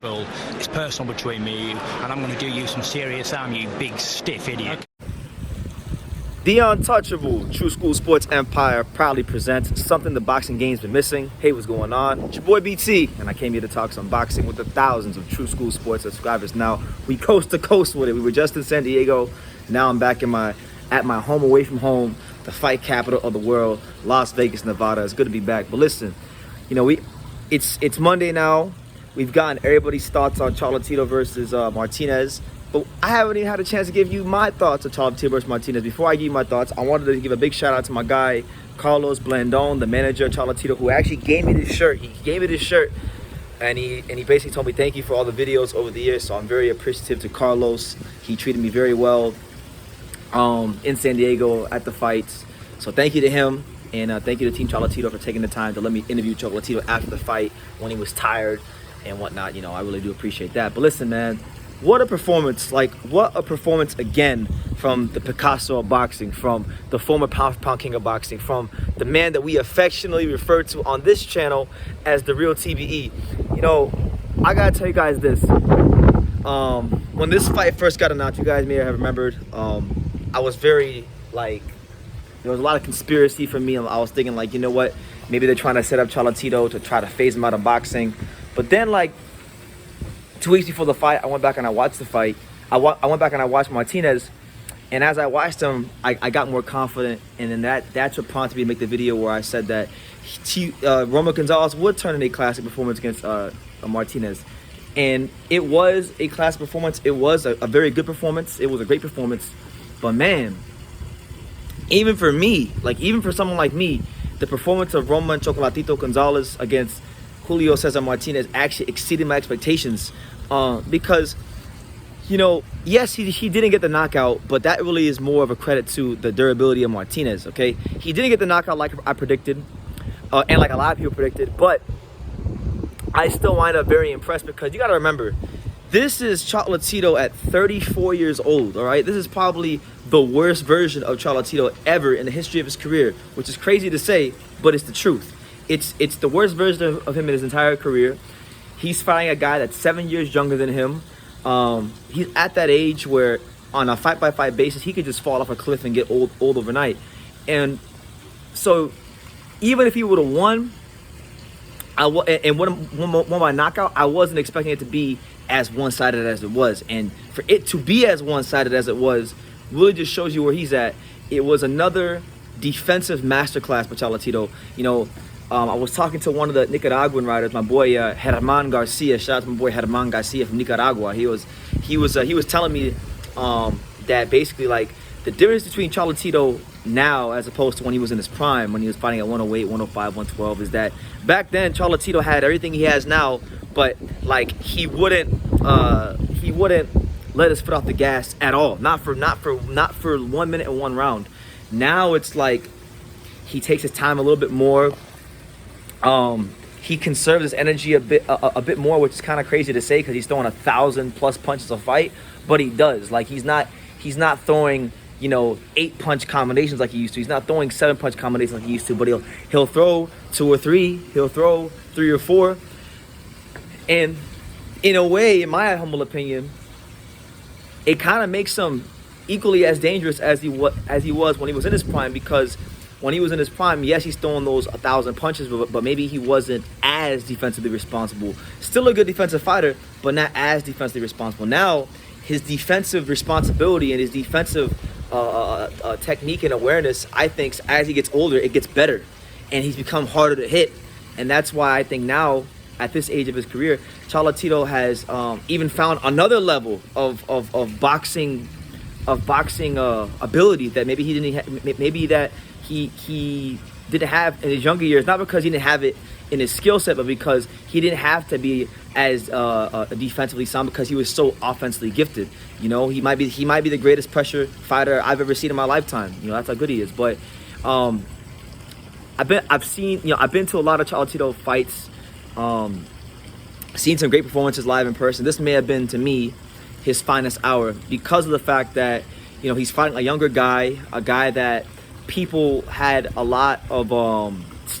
Well, it's personal between me and you, and I'm going to do you some serious harm, you big stiff idiot. The Untouchable True School Sports Empire proudly presents something the boxing game's been missing. Hey, what's going on? It's your boy BT, and I came here to talk some boxing with the thousands of True School Sports subscribers. Now, we coast to coast with it. We were just in San Diego. Now I'm back at my home away from home, the fight capital of the world, Las Vegas, Nevada. It's good to be back. But listen, you know, it's Monday now. We've gotten everybody's thoughts on Chocolatito versus Martinez. But I haven't even had a chance to give you my thoughts on Chocolatito versus Martinez. Before I give you my thoughts, I wanted to give a big shout out to my guy, Carlos Blandon, the manager of Chocolatito, who actually gave me this shirt. He gave me this shirt, and he basically told me thank you for all the videos over the years. So I'm very appreciative to Carlos. He treated me very well in San Diego at the fights. So thank you to him, and thank you to Team Chocolatito for taking the time to let me interview Chocolatito after the fight when he was tired and whatnot. You know, I really do appreciate that. But listen, man, what a performance. Like, what a performance again from the Picasso of Boxing, from the former pound king of boxing, from the man that we affectionately refer to on this channel as the real TBE. You know, I gotta tell you guys this. When this fight first got announced, you guys may have remembered, I was very, like, there was a lot of conspiracy for me. I was thinking, like, you know what, maybe they're trying to set up Chocolatito to try to phase him out of boxing. But then, like, 2 weeks before the fight, I went back and I watched the fight. I went back and I watched Martinez, and as I watched him, I got more confident, and then that's what prompted me to make the video where I said that Gonzalez would turn in a classic performance against Martinez. And it was a classic performance. It was a very good performance. It was a great performance. But man, even for me, like, even for someone like me, the performance of Chocolatito Gonzalez against Julio Cesar Martinez actually exceeded my expectations, because, you know, yes, he didn't get the knockout, but that really is more of a credit to the durability of Martinez. Okay, he didn't get the knockout like I predicted, and like a lot of people predicted, but I still wind up very impressed, because you got to remember, this is Chocolatito at 34 years old. All right, this is probably the worst version of Chocolatito ever in the history of his career, which is crazy to say, but it's the truth. It's the worst version of him in his entire career. He's fighting a guy that's 7 years younger than him. He's at that age where, on a fight-by-fight basis, he could just fall off a cliff and get old overnight. And so, even if he would have won, and won by knockout, I wasn't expecting it to be as one-sided as it was. And for it to be as one-sided as it was really just shows you where he's at. It was another defensive masterclass for Chocolatito. You know, I was talking to one of the Nicaraguan riders, my boy Germán Garcia. Shout out to my boy Germán Garcia from Nicaragua. He was telling me that basically, like, the difference between Chocolatito now as opposed to when he was in his prime, when he was fighting at 108, 105, 112, is that back then Chocolatito had everything he has now, but, like, he wouldn't let his foot off the gas at all. Not for 1 minute and one round. Now it's like he takes his time a little bit more. He conserves his energy a bit more, which is kind of crazy to say because he's throwing 1,000+ punches a fight, but he does. Like, he's not throwing, you know, 8-punch combinations like he used to. He's not throwing 7-punch combinations like he used to, but he'll throw 2 or 3, he'll throw 3 or 4. And in a way, in my humble opinion, it kind of makes him equally as dangerous as he was when he was in his prime, because when he was in his prime, yes, he's throwing those 1,000 punches, but maybe he wasn't as defensively responsible. Still a good defensive fighter, but not as defensively responsible. Now, his defensive responsibility and his defensive technique and awareness, I think, as he gets older, it gets better, and he's become harder to hit. And that's why I think now, at this age of his career, Chocolatito has even found another level of boxing ability that maybe he didn't he didn't have in his younger years. Not because he didn't have it in his skill set, but because he didn't have to be as defensively sound, because he was so offensively gifted. You know, he might be the greatest pressure fighter I've ever seen in my lifetime. You know, that's how good he is. But I've been to a lot of Chocolatito fights, seen some great performances live in person. This may have been, to me, his finest hour, because of the fact that, you know, he's fighting a younger guy, a guy that people had a lot of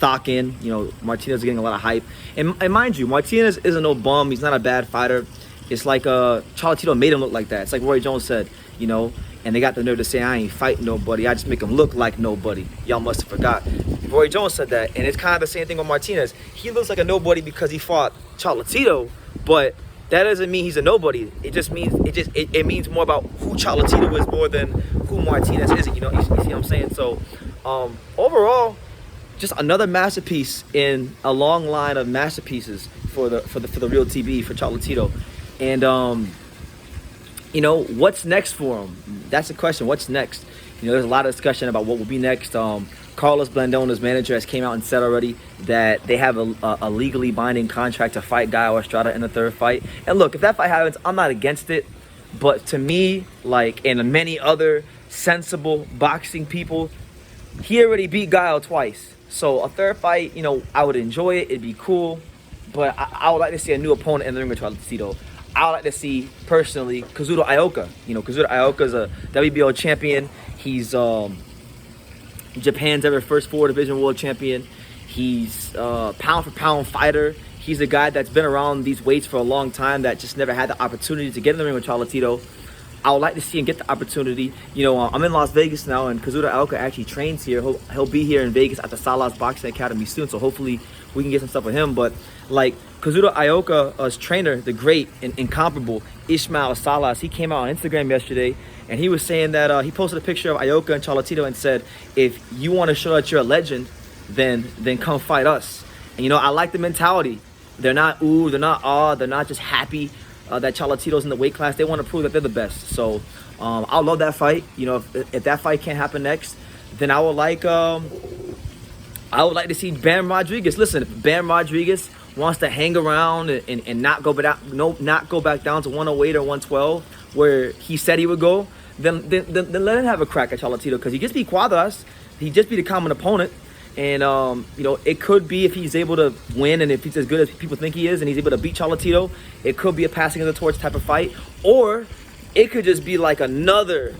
stock in. You know, Martinez is getting a lot of hype. And mind you, Martinez isn't no bum. He's not a bad fighter. It's like Cholatito made him look like that. It's like Roy Jones said, you know, and they got the nerve to say, I ain't fighting nobody. I just make him look like nobody. Y'all must have forgot. Roy Jones said that, and it's kind of the same thing with Martinez. He looks like a nobody because he fought Cholatito, but that doesn't mean he's a nobody. It just means it means more about who Cholatito is more than who Martinez is. You know, you see what I'm saying? So overall, just another masterpiece in a long line of masterpieces for the real TB for Cholatito. And you know, what's next for him? That's the question. What's next? You know, there's a lot of discussion about what will be next. Carlos Blandona's manager has came out and said already that they have a legally binding contract to fight Gallo Estrada in the third fight. And look, if that fight happens, I'm not against it. But to me, like, and many other sensible boxing people, he already beat Gallo twice. So a third fight, you know, I would enjoy it. It'd be cool. But I would like to see a new opponent in the ring with Cholatito. I would like to see, personally, Kazuto Ioka. You know, Kazuto Ioka is a WBO champion. He's Japan's ever first 4 division world champion. He's a pound for pound fighter. He's a guy that's been around these weights for a long time that just never had the opportunity to get in the ring with Cholatito. I would like to see him get the opportunity. You know, I'm in Las Vegas now, and Kazuto Ioka actually trains here. He'll be here in Vegas at the Salas Boxing Academy soon, so hopefully we can get some stuff with him. But like Kazuto Ioka's trainer, the great and incomparable Ismael Salas, he came out on Instagram yesterday, and he was saying that he posted a picture of Ioka and Cholatito and said, if you want to show that you're a legend, then come fight us. And you know, I like the mentality. They're not ooh, they're not ah, they're not just happy that Cholatito's in the weight class. They want to prove that they're the best. So I'll love that fight. You know, if that fight can't happen next, then I would like to see Bam Rodriguez. Listen, if Bam Rodriguez wants to hang around and not go back down to 108 or 112 where he said he would go, then let him have a crack at Cholatito, because he just beat Cuadras. He just beat a common opponent. And, you know, it could be, if he's able to win and if he's as good as people think he is and he's able to beat Cholatito, it could be a passing of the torch type of fight. Or it could just be like another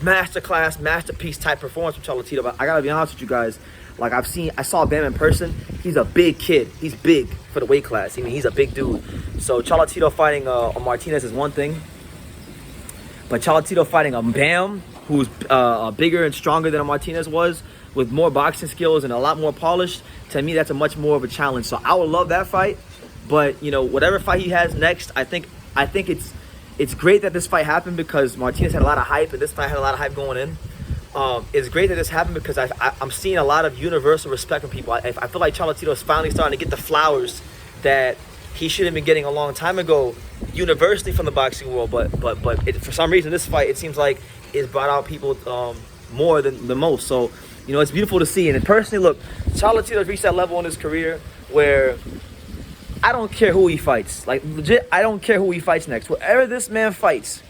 masterclass, masterpiece type performance from Cholatito. But I got to be honest with you guys. Like, I saw Bam in person. He's a big kid. He's big for the weight class. I mean, he's a big dude. So Cholatito fighting Martinez is one thing. But Cholatito fighting a Bam, who's bigger and stronger than a Martinez was, with more boxing skills and a lot more polished, to me, that's a much more of a challenge. So I would love that fight. But, you know, whatever fight he has next, I think it's great that this fight happened, because Martinez had a lot of hype and this fight had a lot of hype going in. It's great that this happened because I'm seeing a lot of universal respect from people. I feel like Cholatito is finally starting to get the flowers that he should have been getting a long time ago, universally from the boxing world. But for some reason, this fight, it seems like it's brought out people more than most. So, you know, it's beautiful to see. And personally, look, Cholatito's reached that level in his career where I don't care who he fights. Like, legit, I don't care who he fights next. Wherever this man fights,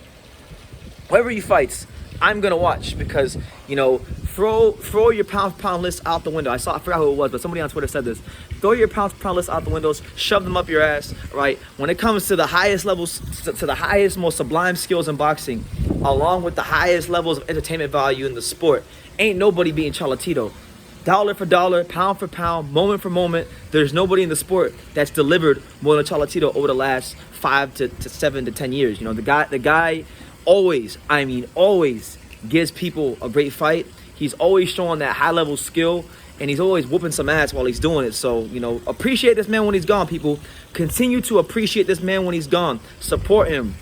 whoever he fights, I'm gonna watch, because, you know, throw your pound for pound list out the window. I forgot who it was, but somebody on Twitter said this. Throw your pound for pound list out the windows, shove them up your ass, right? When it comes to the highest levels, to the highest, most sublime skills in boxing, along with the highest levels of entertainment value in the sport, ain't nobody beating Cholatito. Dollar for dollar, pound for pound, moment for moment, there's nobody in the sport that's delivered more than Cholatito over the last 5 to 7 to 10 years. You know, the guy always gives people a great fight. He's always showing that high level skill, and he's always whooping some ass while he's doing it. So, you know, appreciate this man when he's gone, people. Continue to appreciate this man when he's gone. Support him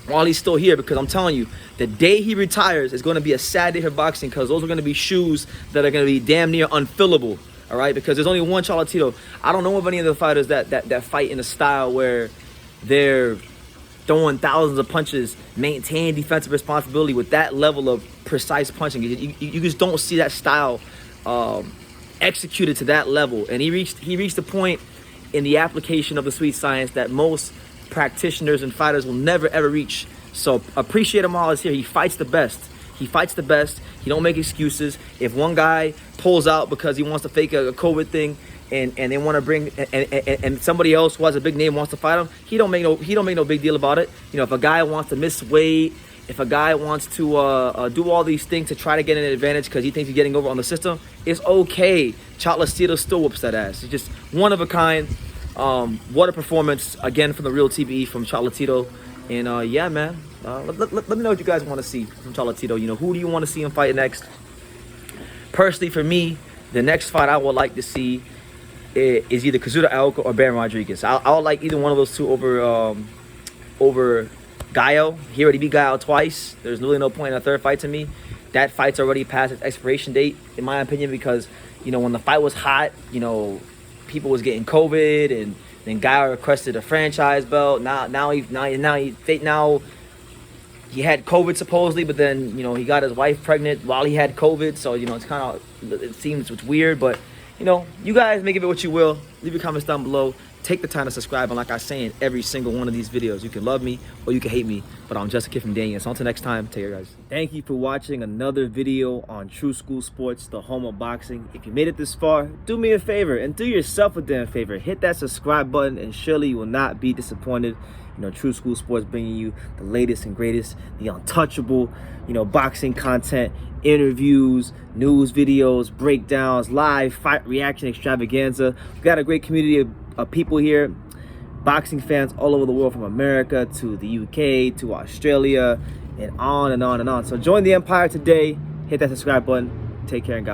while he's still here, because I'm telling you, the day he retires is going to be a sad day for boxing, because those are going to be shoes that are going to be damn near unfillable. All right, because there's only one Cholatito. I don't know of any of the fighters that fight in a style where they're throwing thousands of punches, maintain defensive responsibility with that level of precise punching. You just don't see that style executed to that level. And he reached the point in the application of the sweet science that most practitioners and fighters will never ever reach. So appreciate him while he's here. He fights the best. He don't make excuses. If one guy pulls out because he wants to fake a COVID thing, and they want to bring and somebody else who has a big name wants to fight him, he don't make no big deal about it. You know, if a guy wants to miss weight If a guy wants to do all these things to try to get an advantage because he thinks he's getting over on the system, it's okay. Chocolatito still whoops that ass. It's just one of a kind. What a performance again from the real TBE from Chocolatito. And yeah, man, let me know what you guys want to see from Chocolatito. You know, who do you want to see him fight next? Personally, for me, the next fight I would like to see is either Cesar, Ioka, or Baron Rodriguez. I would like either one of those two over Gallo. He already beat Gallo twice. There's really no point in a third fight to me. That fight's already past its expiration date, in my opinion, because, you know, when the fight was hot, you know, people was getting COVID, and then Gallo requested a franchise belt. Now he had COVID supposedly, but then, you know, he got his wife pregnant while he had COVID. So, you know, it's kind of, it seems it's weird, but, you know, you guys make of it what you will. Leave your comments down below. Take the time to subscribe, and like I say in every single one of these videos, you can love me or you can hate me, but I'm just a kid from Daniel. So until next time, take care, guys. Thank you for watching another video on True School Sports, the home of boxing. If you made it this far, do me a favor and do yourself a damn favor. Hit that subscribe button, and surely you will not be disappointed. You know, True School Sports bringing you the latest and greatest, the untouchable, you know, boxing content, interviews, news videos, breakdowns, live fight reaction extravaganza. We've got a great community of people here, boxing fans all over the world, from America to the UK to Australia, and on and on and on. So join the empire today. Hit that subscribe button. Take care and God bless.